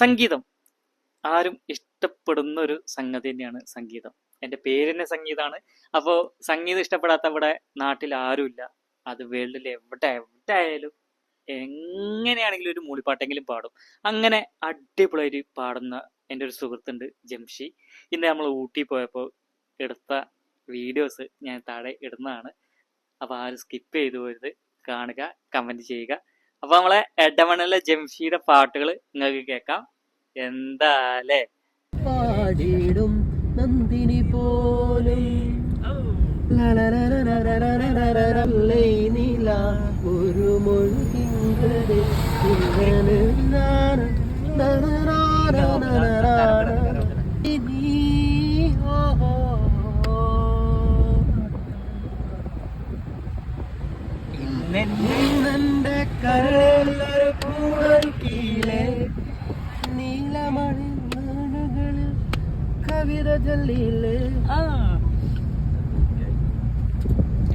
സംഗീതം ആരും ഇഷ്ടപ്പെടുന്ന ഒരു സംഗതി തന്നെയാണ് സംഗീതം. എൻ്റെ പേര് തന്നെ സംഗീതമാണ്. അപ്പോൾ സംഗീതം ഇഷ്ടപ്പെടാത്ത ഇവിടെ നാട്ടിൽ ആരുമില്ല. അത് വേൾഡിൽ എവിടെ എവിടെ ആയാലും എങ്ങനെയാണെങ്കിലും ഒരു മൂളിപ്പാട്ടെങ്കിലും പാടും. അങ്ങനെ അടിപൊളിയായിട്ട് പാടുന്ന എൻ്റെ ഒരു സുഹൃത്തുണ്ട്, ജംഷി. ഇന്ന് നമ്മൾ ഊട്ടി പോയപ്പോൾ എടുത്ത വീഡിയോസ് ഞാൻ താഴെ ഇടുന്നതാണ്. അപ്പോൾ ആരും സ്കിപ്പ് ചെയ്തു പോയത്, കാണുക, കമൻറ്റ് ചെയ്യുക. അപ്പോൾ നമ്മളെ എടമണിലെ ജംഷിയുടെ പാട്ടുകൾ നിങ്ങൾക്ക് കേൾക്കാം. എന്താലേ പാടിടും നന്ദിനി പോലും നീല ഒരു മൊഴിങ്കളെ ഇന്നെന്റെ കരളൊരു കൂടൽ കീഴേ നീലമഴ കവിത ചൊല്ലിയില്ലേ